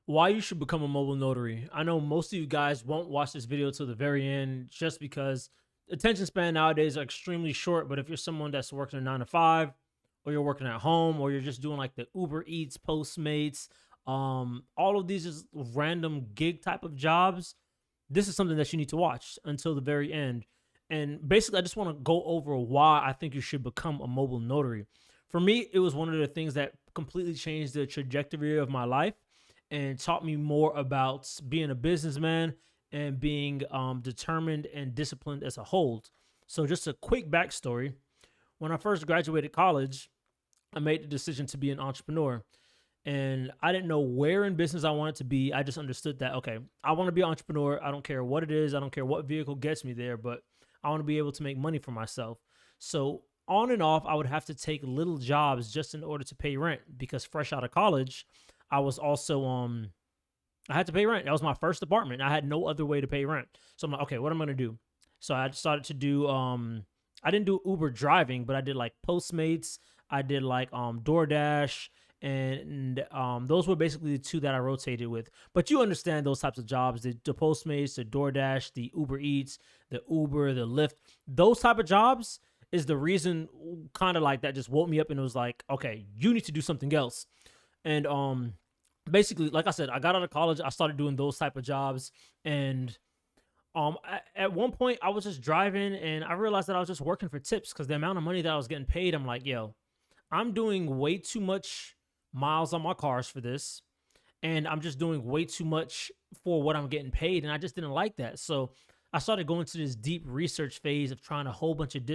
Why you should become a mobile notary. I know most of you guys won't watch this video till the very end just because attention span nowadays are extremely short. But if you're someone that's working a 9 to 5, or you're working at home, or you're just doing like the Uber Eats, Postmates, all of these is random gig type of jobs, this is something that you need to watch until the very end. And basically, I just want to go over why I think you should become a mobile notary. For me, it was one of the things that completely changed the trajectory of my life and taught me more about being a businessman and being determined and disciplined as a whole. So, just a quick backstory. When I first graduated college, I made the decision to be an entrepreneur. And I didn't know where in business I wanted to be. I just understood that, okay, I want to be an entrepreneur. I don't care what it is. I don't care what vehicle gets me there, but I want to be able to make money for myself. So on and off, I would have to take little jobs just in order to pay rent because fresh out of college, I was also I had to pay rent. That was my first apartment. I had no other way to pay rent. So I'm like, okay, what am I gonna do? So I started to do I didn't do Uber driving, but I did like Postmates, I did like DoorDash, and those were basically the two that I rotated with. But you understand those types of jobs, the Postmates, the DoorDash, the Uber Eats, the Uber, the Lyft, those type of jobs is the reason kind of like that just woke me up and it was like, okay, you need to do something else. And basically, like I said, I got out of college, I started doing those type of jobs, and at one point I was just driving and I realized that I was just working for tips because the amount of money that I was getting paid, I'm like, yo, I'm doing way too much miles on my cars for this, and I'm just doing way too much for what I'm getting paid, and I just didn't like that. So I started going to this deep research phase of trying a whole bunch of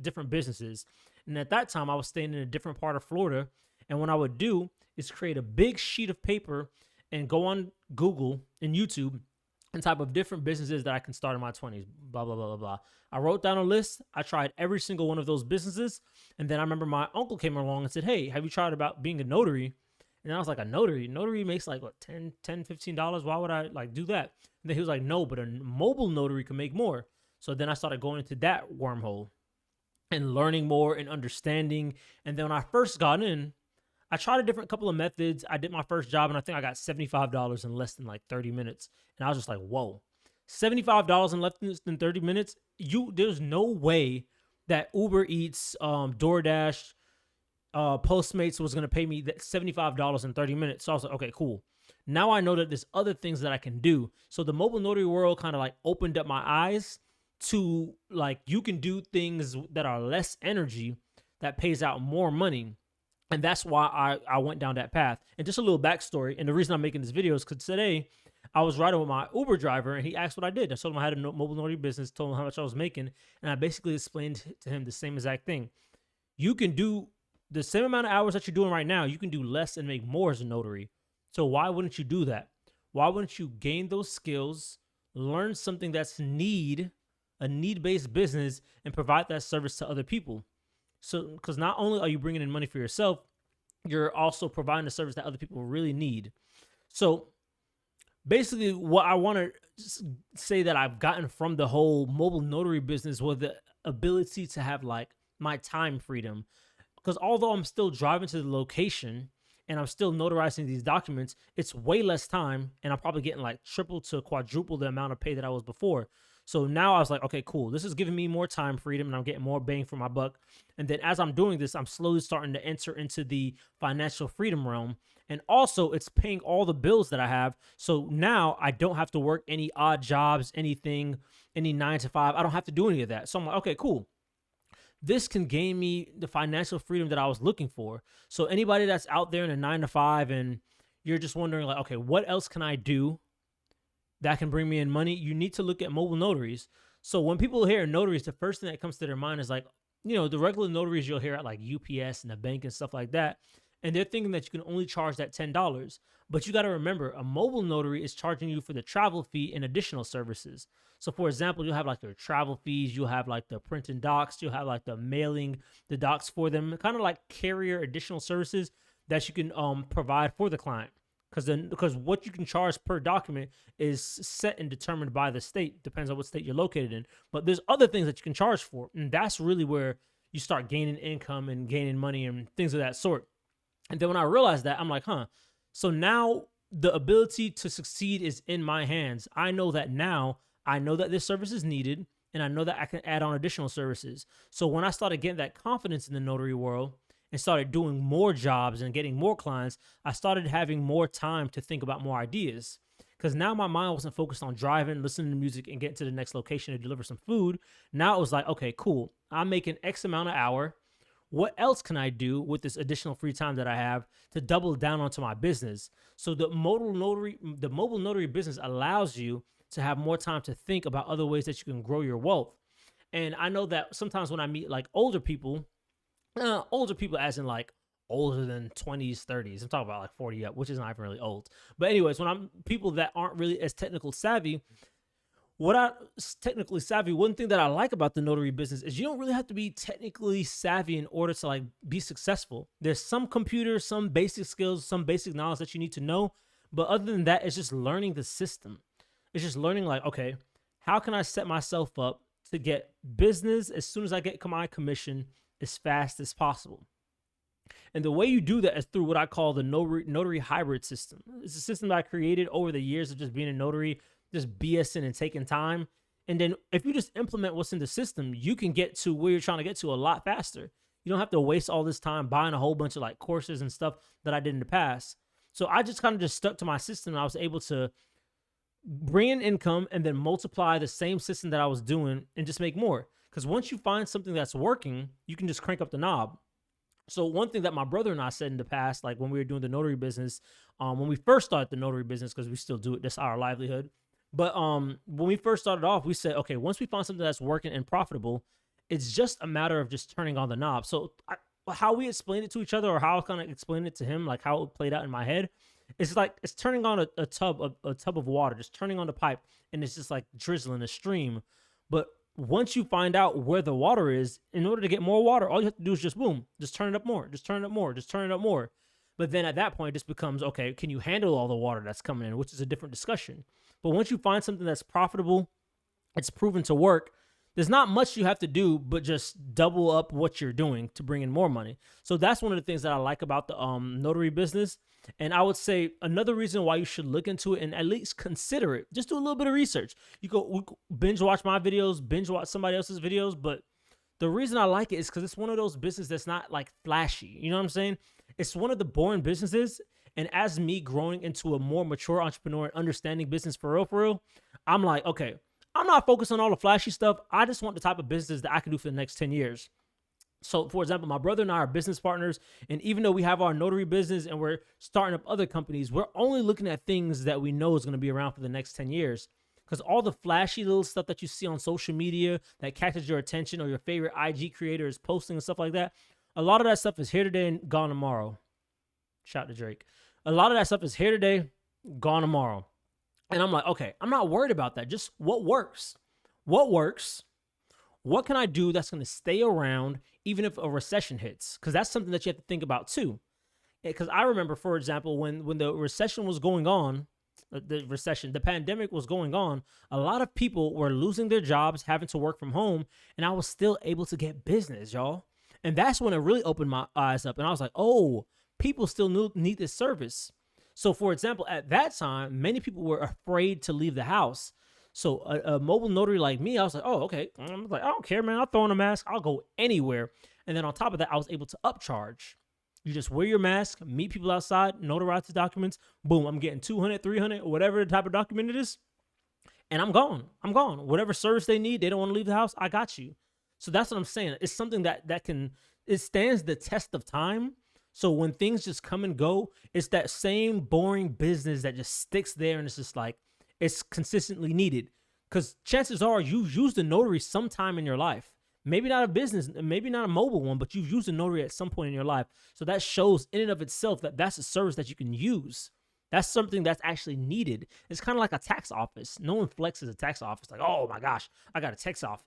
different businesses. And at that time, I was staying in a different part of Florida, and what I would do is create a big sheet of paper and go on Google and YouTube and type of different businesses that I can start in my 20s, blah, blah, blah, blah, blah. I wrote down a list. I tried every single one of those businesses. And then I remember my uncle came along and said, hey, have you tried about being a notary? And I was like, a notary? Notary makes like, what, 10 $15? Why would I like do that? And then he was like, no, but a mobile notary can make more. So then I started going into that wormhole and learning more and understanding. And then when I first got in, I tried a different couple of methods. I did my first job and I think I got $75 in less than like 30 minutes. And I was just like, whoa, $75 in less than 30 minutes? There's no way that Uber Eats, DoorDash, Postmates was going to pay me that $75 in 30 minutes. So I was like, okay, cool. Now I know that there's other things that I can do. So the mobile notary world kind of like opened up my eyes to like, you can do things that are less energy that pays out more money. And that's why I went down that path. And just a little backstory. And the reason I'm making this video is because today I was riding with my Uber driver and he asked what I did. I told him I had a mobile notary business, told him how much I was making. And I basically explained to him the same exact thing. You can do the same amount of hours that you're doing right now. You can do less and make more as a notary. So why wouldn't you do that? Why wouldn't you gain those skills, learn something that's a need-based business, and provide that service to other people? So, because not only are you bringing in money for yourself, you're also providing a service that other people really need. So, basically, what I want to say that I've gotten from the whole mobile notary business was the ability to have like my time freedom. Because although I'm still driving to the location and I'm still notarizing these documents, it's way less time, and I'm probably getting like triple to quadruple the amount of pay that I was before. So now I was like, okay, cool. This is giving me more time freedom and I'm getting more bang for my buck. And then as I'm doing this, I'm slowly starting to enter into the financial freedom realm. And also it's paying all the bills that I have. So now I don't have to work any odd jobs, anything, any 9 to 5. I don't have to do any of that. So I'm like, okay, cool. This can gain me the financial freedom that I was looking for. So anybody that's out there in a 9 to 5 and you're just wondering like, okay, what else can I do that can bring me in money? You need to look at mobile notaries. So when people hear notaries, the first thing that comes to their mind is like, the regular notaries you'll hear at like UPS and the bank and stuff like that. And they're thinking that you can only charge that $10. But you got to remember, a mobile notary is charging you for the travel fee and additional services. So for example, you'll have like their travel fees, you'll have like the printing docs, you'll have like the mailing the docs for them, kind of like carrier additional services that you can provide for the client. Because what you can charge per document is set and determined by the state. Depends on what state you're located in. But there's other things that you can charge for. And that's really where you start gaining income and gaining money and things of that sort. And then when I realized that, I'm like, huh. So now the ability to succeed is in my hands. I know that now. I know that this service is needed, and I know that I can add on additional services. So when I started getting that confidence in the notary world and started doing more jobs and getting more clients, I started having more time to think about more ideas. Because now my mind wasn't focused on driving, listening to music, and getting to the next location to deliver some food. Now it was like, okay, cool. I'm making X amount of hour. What else can I do with this additional free time that I have to double down onto my business? So the mobile notary business allows you to have more time to think about other ways that you can grow your wealth. And I know that sometimes when I meet like older people as in like older than 20s, 30s, I'm talking about like 40 up, which is not even really old. But anyways, when I'm people that aren't really as technically savvy, one thing that I like about the notary business is you don't really have to be technically savvy in order to like be successful. There's some computers, some basic skills, some basic knowledge that you need to know. But other than that, it's just learning the system. It's just learning like, okay, how can I set myself up to get business as soon as I get my commission as fast as possible? And the way you do that is through what I call the notary hybrid system. It's a system that I created over the years of just being a notary, just BSing and taking time. And then if you just implement what's in the system, you can get to where you're trying to get to a lot faster. You don't have to waste all this time buying a whole bunch of like courses and stuff that I did in the past. So I just kind of just stuck to my system, and I was able to bring in income and then multiply the same system that I was doing and just make more. Because once you find something that's working, you can just crank up the knob. So one thing that my brother and I said in the past, like when we were doing the notary business, when we first started the notary business, because we still do it, that's our livelihood. But when we first started off, we said, okay, once we find something that's working and profitable, it's just a matter of just turning on the knob. So how we explained it to each other, or how I kind of explained it to him, like how it played out in my head, it's like it's turning on a tub of water, just turning on the pipe, and it's just like drizzling a stream. But once you find out where the water is, in order to get more water, all you have to do is just boom, just turn it up more, just turn it up more, just turn it up more. But then at that point, it just becomes, okay, can you handle all the water that's coming in, which is a different discussion. But once you find something that's profitable, it's proven to work, there's not much you have to do but just double up what you're doing to bring in more money. So that's one of the things that I like about the notary business. And I would say another reason why you should look into it and at least consider it, just do a little bit of research. You go binge watch my videos, binge watch somebody else's videos. But the reason I like it is because it's one of those businesses that's not like flashy. You know what I'm saying? It's one of the boring businesses. And as me growing into a more mature entrepreneur and understanding business for real, I'm like, okay, I'm not focused on all the flashy stuff. I just want the type of business that I can do for the next 10 years. So, for example, my brother and I are business partners. And even though we have our notary business and we're starting up other companies, we're only looking at things that we know is going to be around for the next 10 years. Because all the flashy little stuff that you see on social media that catches your attention, or your favorite IG creator is posting and stuff like that, a lot of that stuff is here today and gone tomorrow. Shout to Drake. A lot of that stuff is here today, gone tomorrow. And I'm like, okay, I'm not worried about that. Just what works? What works? What can I do that's going to stay around even if a recession hits? Because that's something that you have to think about too. Because I remember, for example, when the recession was going on, the pandemic was going on, a lot of people were losing their jobs, having to work from home, and I was still able to get business, y'all. And that's when it really opened my eyes up. And I was like, oh, people still need this service. So, for example, at that time, many people were afraid to leave the house. So a mobile notary like me, I was like, oh, okay. I'm like, I don't care, man. I'll throw on a mask. I'll go anywhere. And then on top of that, I was able to upcharge. You just wear your mask, meet people outside, notarize the documents. Boom, I'm getting 200, 300, whatever the type of document it is. And I'm gone. Whatever service they need, they don't want to leave the house, I got you. So that's what I'm saying. It's something that it stands the test of time. So when things just come and go, it's that same boring business that just sticks there, and it's just like, it's consistently needed. Because chances are you've used a notary sometime in your life. Maybe not a business, maybe not a mobile one, but you've used a notary at some point in your life. So that shows in and of itself that that's a service that you can use. That's something that's actually needed. It's kind of like a tax office. No one flexes a tax office like, oh my gosh, I got a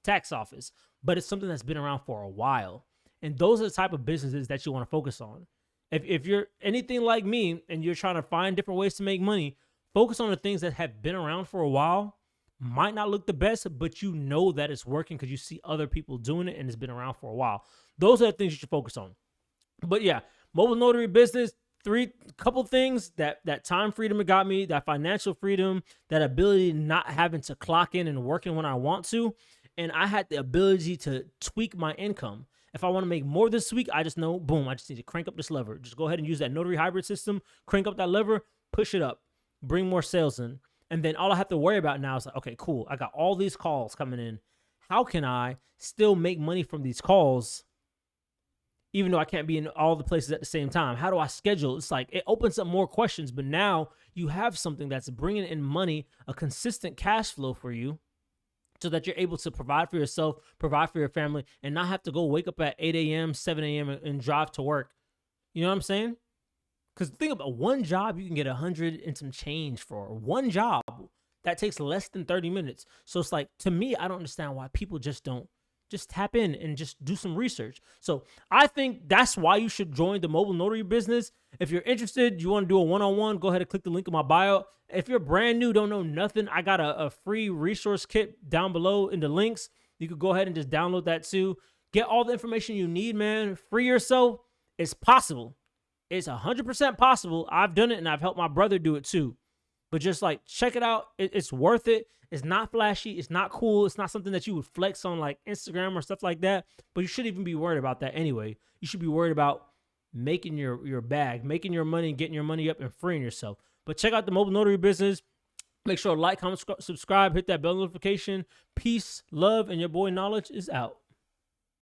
tax office. But it's something that's been around for a while. And those are the type of businesses that you want to focus on. If you're anything like me and you're trying to find different ways to make money, focus on the things that have been around for a while. Might not look the best, but you know that it's working because you see other people doing it and it's been around for a while. Those are the things you should focus on. But yeah, mobile notary business, couple things that time freedom it got me, that financial freedom, that ability not having to clock in and working when I want to. And I had the ability to tweak my income. If I want to make more this week, I just know, boom, I just need to crank up this lever. Just go ahead and use that Notary hybrid system, crank up that lever, push it up, bring more sales in. And then all I have to worry about now is like, okay, cool. I got all these calls coming in. How can I still make money from these calls, even though I can't be in all the places at the same time? How do I schedule? It's like, it opens up more questions, but now you have something that's bringing in money, a consistent cash flow for you, so that you're able to provide for yourself, provide for your family, and not have to go wake up at 8 a.m., 7 a.m. and drive to work. You know what I'm saying? Because think about one job you can get 100 and some change for. One job that takes less than 30 minutes. So it's like, to me, I don't understand why people just don't just tap in and just do some research. So I think that's why you should join the mobile notary business. If you're interested, you want to do a one-on-one, go ahead and click the link in my bio. If you're brand new, don't know nothing, I got a free resource kit down below in the links. You could go ahead and just download that too. Get all the information you need, man. Free yourself. It's possible. It's 100% possible. I've done it and I've helped my brother do it too. But just like, check it out. It's worth it. It's not flashy. It's not cool. It's not something that you would flex on like Instagram or stuff like that. But you shouldn't even be worried about that anyway. You should be worried about making your bag, making your money, getting your money up and freeing yourself. But check out the mobile notary business. Make sure to like, comment, subscribe, hit that bell notification. Peace, love, and your boy Knowledge is out.